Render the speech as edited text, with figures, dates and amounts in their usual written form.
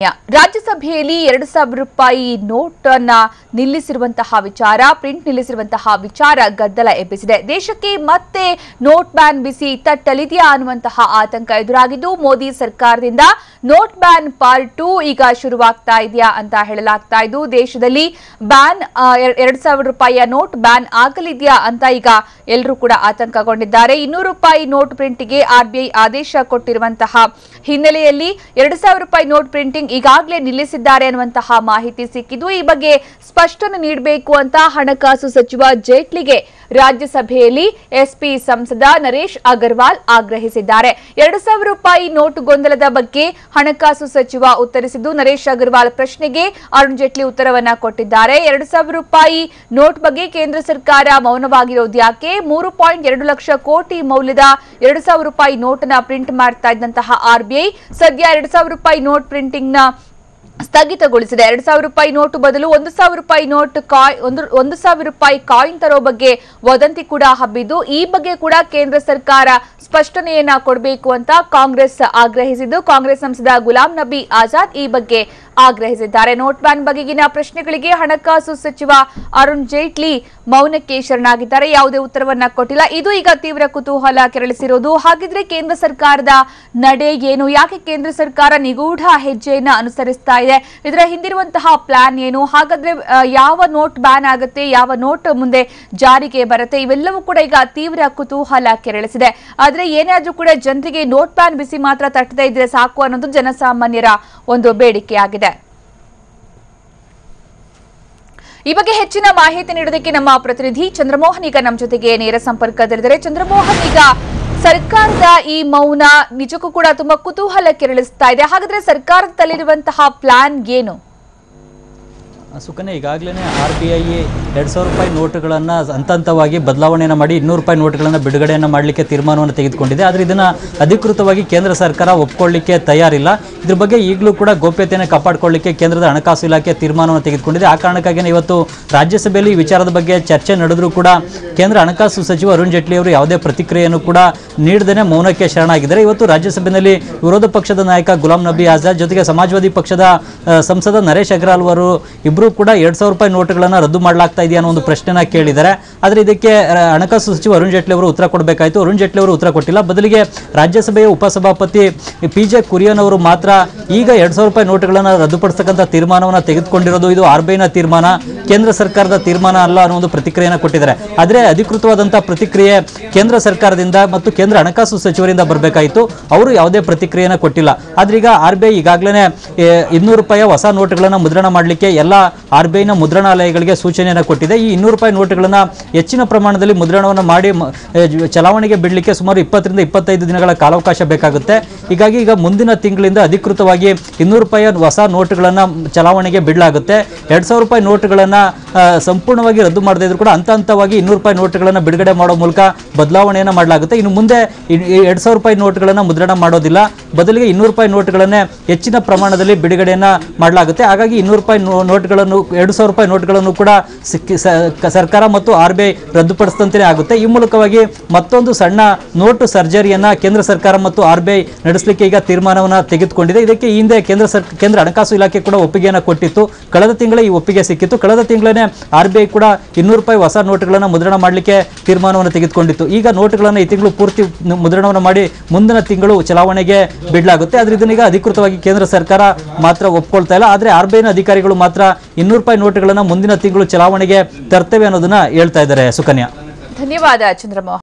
ರಾಜ್ಯಸಭೆಯಲ್ಲಿ 2000 ರೂಪಾಯಿ ನೋಟ್ ಅನ್ನ ನಿಲ್ಲಿಸಿರುವಂತಹ ವಿಚಾರ ಪ್ರಿಂಟ್ ನಿಲ್ಲಿಸಿರುವಂತಹ ವಿಚಾರ ಗದ್ದಲ ಎಬ್ಬಿಸಿದೆ. ದೇಶಕ್ಕೆ ಮತ್ತೆ ನೋಟ್ ಬ್ಯಾನ್ ಬಿಸಿ ತಟ್ಟಲಿದೆಯಾ ಅನ್ನುವಂತಹ ಆತಂಕ ಎದುರಾಗಿದ್ದು ಮೋದಿ ಸರ್ಕಾರದಿಂದ ನೋಟ್ ಬ್ಯಾನ್ ಪಾರ್ಟ್ 2 ಈಗ ಶುರುವಾಗ್ತಾ ಇದೆಯಾ ಅಂತ ಹೇಳಲಾಗ್ತಾ ಇದ್ದು ದೇಶದಲ್ಲಿ ಬ್ಯಾನ್ 2000 ರೂಪಾಯಿಯ ನೋಟ್ ಬ್ಯಾನ್ ಆಗಲಿದೆಯಾ ಅಂತ ಈಗ ಎಲ್ಲರೂ ಕೂಡ ಆತಂಕಗೊಂಡಿದ್ದಾರೆ. 200 ರೂಪಾಯಿ ನೋಟ್ ಪ್ರಿಂಟ್ಗೆ ಆರ್ಬಿಐ ಆದೇಶ ಕೊಟ್ಟಿರುವಂತಹ ಹಿನ್ನೆಲೆಯಲ್ಲಿ 2000 ರೂಪಾಯಿ ನೋಟ್ ಪ್ರಿಂಟಿಂಗ್ ಈಗಾಗಲೇ ನಿಲ್ಲಿಸಿದ್ದಾರೆ ಅನ್ನುವಂತಹ ಮಾಹಿತಿ ಸಿಕ್ಕಿದ್ದು ಈ ಬಗ್ಗೆ ಸ್ಪಷ್ಟನೆ ನೀಡಬೇಕು ಅಂತ ಹಣಕಾಸು ಸಚಿವ ಜೇಟ್ಲಿಗೆ ರಾಜ್ಯಸಭೆಯಲ್ಲಿ ಎಸ್ಪಿ ಸಂಸದ ನರೇಶ್ ಅಗರ್ವಾಲ್ ಆಗ್ರಹಿಸಿದ್ದಾರೆ. 2000 ರೂಪಾಯಿ ನೋಟ್ ಗೊಂದಲದ ಬಗ್ಗೆ ಹಣಕಾಸು ಸಚಿವ ಉತ್ತರಿಸಿದ್ದು ನರೇಶ್ ಅಗರ್ವಾಲ್ ಪ್ರಶ್ನೆಗೆ ಅರುಣ್ ಜೇಟ್ಲಿ ಉತ್ತರವನ್ನ ಕೊಟ್ಟಿದ್ದಾರೆ. 2000 ರೂಪಾಯಿ ನೋಟ್ ಬಗ್ಗೆ ಕೇಂದ್ರ ಸರ್ಕಾರ ಮೌನವಾಗಿರೋದು ಯಾಕೆ? 3.2 ಲಕ್ಷ ಕೋಟಿ ಮೌಲ್ಯದ 2000 ರೂಪಾಯಿ ನೋಟ್ ಅನ್ನ ಪ್ರಿಂಟ್ ಮಾಡ್ತಾ ಇದ್ದಂತಹ ಆರ್ಬಿಐ ಸದ್ಯ 2000 ರೂಪಾಯಿ ನೋಟ್ ಪ್ರಿಂಟಿಂಗ್ ನ ಸ್ಥಗಿತಗೊಳಿಸಿದೆ. 2000 ರೂಪಾಯಿ ನೋಟ್ ಬದಲು 1000 ರೂಪಾಯಿ ನೋಟ್ 1000 ರೂಪಾಯಿ ಕಾಯಿನ್ ತರೋ ಬಗ್ಗೆ ವದಂತಿ ಕೂಡ ಹಬ್ಬಿದ್ದು ಈ ಬಗ್ಗೆ ಕೂಡ ಕೇಂದ್ರ ಸರ್ಕಾರ ಸ್ಪಷ್ಟನೆಯನ್ನ ಕೊಡಬೇಕು ಅಂತ ಕಾಂಗ್ರೆಸ್ ಆಗ್ರಹಿಸಿದ್ದು ಕಾಂಗ್ರೆಸ್ ಸಂಸದ ಗುಲಾಂ ನಬಿ ಆಜಾದ್ ಈ ಬಗ್ಗೆ ಆಗ್ರಹಿಸಿದ್ದಾರೆ. ನೋಟ್ ಬ್ಯಾನ್ ಬಗೆಗಿನ ಪ್ರಶ್ನೆಗಳಿಗೆ ಹಣಕಾಸು ಸಚಿವ ಅರುಣ್ ಜೇಟ್ಲಿ ಮೌನಕ್ಕೆ ಶರಣಾಗಿದ್ದಾರೆ. ಯಾವುದೇ ಉತ್ತರವನ್ನ ಕೊಟ್ಟಿಲ್ಲ. ಇದು ಈಗ ತೀವ್ರ ಕುತೂಹಲ ಕೆರಳಿಸಿರೋದು. ಹಾಗಿದ್ರೆ ಕೇಂದ್ರ ಸರ್ಕಾರದ ನಡೆ ಏನು? ಯಾಕೆ ಕೇಂದ್ರ ಸರ್ಕಾರ ನಿಗೂಢ ಹೆಜ್ಜೆಯನ್ನ ಅನುಸರಿಸ್ತಾ ಇದೆ? ಇದರ ಹಿಂದಿರುವಂತಹ ಪ್ಲಾನ್ ಏನು? ಹಾಗಾದ್ರೆ ಯಾವ ನೋಟ್ ಬ್ಯಾನ್ ಆಗುತ್ತೆ, ಯಾವ ನೋಟ್ ಮುಂದೆ ಜಾರಿಗೆ ಬರುತ್ತೆ, ಇವೆಲ್ಲವೂ ಕೂಡ ಈಗ ತೀವ್ರ ಕುತೂಹಲ ಕೆರಳಿಸಿದೆ. ಆದ್ರೆ ಏನೇ ಆದ್ರೂ ಕೂಡ ಜನರಿಗೆ ನೋಟ್ ಬ್ಯಾನ್ ಬಿಸಿ ಮಾತ್ರ ತಟ್ಟದೇ ಇದ್ರೆ ಸಾಕು ಅನ್ನೋದು ಜನಸಾಮಾನ್ಯರ ಒಂದು ಬೇಡಿಕೆಯಾಗಿದೆ. ಈ ಬಗ್ಗೆ ಹೆಚ್ಚಿನ ಮಾಹಿತಿ ನೀಡೋದಕ್ಕೆ ನಮ್ಮ ಪ್ರತಿನಿಧಿ ಚಂದ್ರಮೋಹನ್ ಈಗ ನಮ್ಮ ಜೊತೆಗೆ ನೇರ ಸಂಪರ್ಕದಲ್ಲಿದ್ದಾರೆ. ಚಂದ್ರಮೋಹನ್, ಈಗ ಸರ್ಕಾರದ ಈ ಮೌನ ನಿಜಕ್ಕೂ ಕೂಡ ತುಂಬಾ ಕುತೂಹಲ ಕೆರಳಿಸ್ತಾ ಇದೆ. ಹಾಗಾದ್ರೆ ಸರ್ಕಾರದಲ್ಲಿರುವಂತಹ ಪ್ಲಾನ್ ಏನು? ಸುಕನ್ಯಾ, ಈಗಾಗಲೇ ಆರ್ಬಿಐ 2000 ರೂಪಾಯಿ ನೋಟುಗಳನ್ನು ಹಂತವಾಗಿ ಬದಲಾವಣೆಯನ್ನು ಮಾಡಿ 200 ರೂಪಾಯಿ ನೋಟುಗಳನ್ನು ಬಿಡುಗಡೆಯನ್ನು ಮಾಡಲಿಕ್ಕೆ ತೀರ್ಮಾನವನ್ನು ತೆಗೆದುಕೊಂಡಿದೆ. ಆದರೆ ಇದನ್ನು ಅಧಿಕೃತವಾಗಿ ಕೇಂದ್ರ ಸರ್ಕಾರ ಒಪ್ಪಿಕೊಳ್ಳಲಿಕ್ಕೆ ತಯಾರಿಲ್ಲ. ಇದ್ರ ಬಗ್ಗೆ ಈಗಲೂ ಕೂಡ ಗೋಪ್ಯತೆಯನ್ನು ಕಾಪಾಡಿಕೊಳ್ಳಲಿಕ್ಕೆ ಕೇಂದ್ರದ ಹಣಕಾಸು ಇಲಾಖೆ ತೀರ್ಮಾನವನ್ನು ತೆಗೆದುಕೊಂಡಿದೆ. ಆ ಕಾರಣಕ್ಕಾಗಿ ಇವತ್ತು ರಾಜ್ಯಸಭೆಯಲ್ಲಿ ಈ ವಿಚಾರದ ಬಗ್ಗೆ ಚರ್ಚೆ ನಡೆದರೂ ಕೂಡ ಕೇಂದ್ರ ಹಣಕಾಸು ಸಚಿವ ಅರುಣ್ ಜೇಟ್ಲಿ ಅವರು ಯಾವುದೇ ಪ್ರತಿಕ್ರಿಯೆಯನ್ನು ಕೂಡ ನೀಡದೇ ಮೌನಕ್ಕೆ ಶರಣಾಗಿದ್ದಾರೆ. ಇವತ್ತು ರಾಜ್ಯಸಭೆಯಲ್ಲಿ ವಿರೋಧ ಪಕ್ಷದ ನಾಯಕ ಗುಲಾಂ ನಬಿ ಆಜಾದ್ ಜೊತೆಗೆ ಸಮಾಜವಾದಿ ಪಕ್ಷದ ಸಂಸದ ನರೇಶ್ ಅಗರ್ವಾಲ್ ಅವರು ಇಬ್ಬರು ಕೂಡ 2000 ರೂಪಾಯಿ ನೋಟುಗಳನ್ನು ರದ್ದು ಮಾಡಲಾಗ್ತಾ ಇದೆಯಾ ಅನ್ನೋ ಒಂದು ಪ್ರಶ್ನೆನ ಕೇಳಿದ್ದಾರೆ. ಆದರೆ ಇದಕ್ಕೆ ಹಣಕಾಸು ಸಚಿವ ಅರುಣ್ ಜೇಟ್ಲಿ ಅವರು ಉತ್ತರ ಕೊಡಬೇಕಾಯಿತು. ಅರುಣ್ ಜೇಟ್ಲಿ ಅವರು ಉತ್ತರ ಕೊಟ್ಟಿಲ್ಲ. ಬದಲಿಗೆ ರಾಜ್ಯಸಭೆಯ ಉಪಸಭಾಪತಿ PJ ಕುರಿಯನ್ ಅವರು ಮಾತ್ರ ಈಗ 2000 ರೂಪಾಯಿ ನೋಟುಗಳನ್ನು ರದ್ದುಪಡಿಸತಕ್ಕಂಥ ತೀರ್ಮಾನವನ್ನು ತೆಗೆದುಕೊಂಡಿರೋದು ಇದು ಆರ್ಬಿಐನ ತೀರ್ಮಾನ, ಕೇಂದ್ರ ಸರ್ಕಾರದ ತೀರ್ಮಾನ ಅಲ್ಲ ಅನ್ನೋ ಒಂದು ಪ್ರತಿಕ್ರಿಯೆಯನ್ನು ಕೊಟ್ಟಿದ್ದಾರೆ. ಆದರೆ ಅಧಿಕೃತವಾದಂತಹ ಪ್ರತಿಕ್ರಿಯೆ ಕೇಂದ್ರ ಸರ್ಕಾರದಿಂದ ಮತ್ತು ಕೇಂದ್ರ ಹಣಕಾಸು ಸಚಿವರಿಂದ ಬರಬೇಕಾಯಿತು. ಅವರು ಯಾವುದೇ ಪ್ರತಿಕ್ರಿಯೆಯನ್ನು ಕೊಟ್ಟಿಲ್ಲ. ಆದ್ರೆ ಈಗ ಆರ್ಬಿಐ ಈಗಾಗಲೇ 200 ರೂಪಾಯಿ ಹೊಸ ನೋಟುಗಳನ್ನು ಮುದ್ರಣ ಮಾಡಲಿಕ್ಕೆ ಎಲ್ಲ ಆರ್ಬಿಐನ ಮುದ್ರಣಾಲಯಗಳಿಗೆ ಸೂಚನೆಯನ್ನು ಕೊಟ್ಟಿದೆ. ಈ 200 ರೂಪಾಯಿ ನೋಟುಗಳನ್ನು ಹೆಚ್ಚಿನ ಪ್ರಮಾಣದಲ್ಲಿ ಮುದ್ರಣವನ್ನು ಮಾಡಿ ಚಲಾವಣೆಗೆ ಬಿಡಲಿಕ್ಕೆ ಸುಮಾರು 20 ರಿಂದ 25 ದಿನಗಳ ಕಾಲಾವಕಾಶ ಬೇಕಾಗುತ್ತೆ. ಹೀಗಾಗಿ ಈಗ ಮುಂದಿನ ತಿಂಗಳಿಂದ ಅಧಿಕೃತವಾಗಿ 200 ರೂಪಾಯಿ ಹೊಸ ನೋಟುಗಳನ್ನು ಚಲಾವಣೆಗೆ ಬಿಡಲಾಗುತ್ತೆ. 2000 ರೂಪಾಯಿ ನೋಟುಗಳನ್ನು ಸಂಪೂರ್ಣವಾಗಿ ರದ್ದು ಮಾಡದೇ ಇದ್ರೂ ಕೂಡ ಹಂತವಾಗಿ 200 ರೂಪಾಯಿ ನೋಟುಗಳನ್ನು ಬಿಡುಗಡೆ ಮಾಡೋ ಮೂಲಕ ಬದಲಾವಣೆಯನ್ನು ಮಾಡಲಾಗುತ್ತೆ. ಇನ್ನು ಮುಂದೆ 2000 ರೂಪಾಯಿ ನೋಟುಗಳನ್ನು ಮುದ್ರಣ ಮಾಡೋದಿಲ್ಲ. ಬದಲಿಗೆ 200 ರೂಪಾಯಿ ನೋಟುಗಳನ್ನೇ ಹೆಚ್ಚಿನ ಪ್ರಮಾಣದಲ್ಲಿ ಬಿಡುಗಡೆಯನ್ನ ಮಾಡಲಾಗುತ್ತೆ. ಹಾಗಾಗಿ 200 ರೂಪಾಯಿ ನೋಟುಗಳನ್ನು 2000 ರೂಪಾಯಿ ನೋಟುಗಳನ್ನು ಕೂಡ ಸರ್ಕಾರ ಮತ್ತು ಆರ್ಬಿಐ ರದ್ದುಪಡಿಸಿದಂತೆ ಆಗುತ್ತೆ. ಈ ಮೂಲಕವಾಗಿ ಮತ್ತೊಂದು ಸಣ್ಣ ನೋಟು ಸರ್ಜರಿಯನ್ನ ಕೇಂದ್ರ ಸರ್ಕಾರ ಮತ್ತು ಆರ್ಬಿಐ ನಡೆಸಲಿಕ್ಕೆ ಈಗ ತೀರ್ಮಾನವನ್ನು ತೆಗೆದುಕೊಂಡಿದೆ. ಇದಕ್ಕೆ ಈ ಹಿಂದೆ ಕೇಂದ್ರ ಹಣಕಾಸು ಇಲಾಖೆ ಕೂಡ ಒಪ್ಪಿಗೆಯನ್ನು ಕೊಟ್ಟಿತ್ತು. ಕಳೆದ ತಿಂಗಳೇ ಈ ಒಪ್ಪಿಗೆ ಸಿಕ್ಕಿತ್ತು. ಕಳೆದ ತಿಂಗಳೇ ಆರ್ಬಿಐ ಕೂಡ 200 ರೂಪಾಯಿ ಹೊಸ ನೋಟುಗಳನ್ನು ಮುದ್ರಣ ಮಾಡಲಿಕ್ಕೆ ತೀರ್ಮಾನವನ್ನು ತೆಗೆದುಕೊಂಡಿತ್ತು. ಈಗ ನೋಟುಗಳನ್ನು ಈ ತಿಂಗಳು ಪೂರ್ತಿ ಮುದ್ರಣವನ್ನು ಮಾಡಿ ಮುಂದಿನ ತಿಂಗಳು ಚಲಾವಣೆಗೆ ಬಿಡಲಾಗುತ್ತೆ. ಆದ್ರೆ ಇದನ್ನೀಗ ಅಧಿಕೃತವಾಗಿ ಕೇಂದ್ರ ಸರ್ಕಾರ ಮಾತ್ರ ಒಪ್ಕೊಳ್ತಾ ಇಲ್ಲ. ಆದ್ರೆ ಆರ್ಬಿಐನ ಅಧಿಕಾರಿಗಳು ಮಾತ್ರ 200 ರೂಪಾಯಿ ನೋಟುಗಳನ್ನು ಮುಂದಿನ ತಿಂಗಳು ಚಲಾವಣೆಗೆ ತರ್ತೇವೆ ಅನ್ನೋದನ್ನ ಹೇಳ್ತಾ ಇದ್ದಾರೆ. ಸುಕನ್ಯಾ, ಧನ್ಯವಾದ ಚಂದ್ರಮೋಹನ್.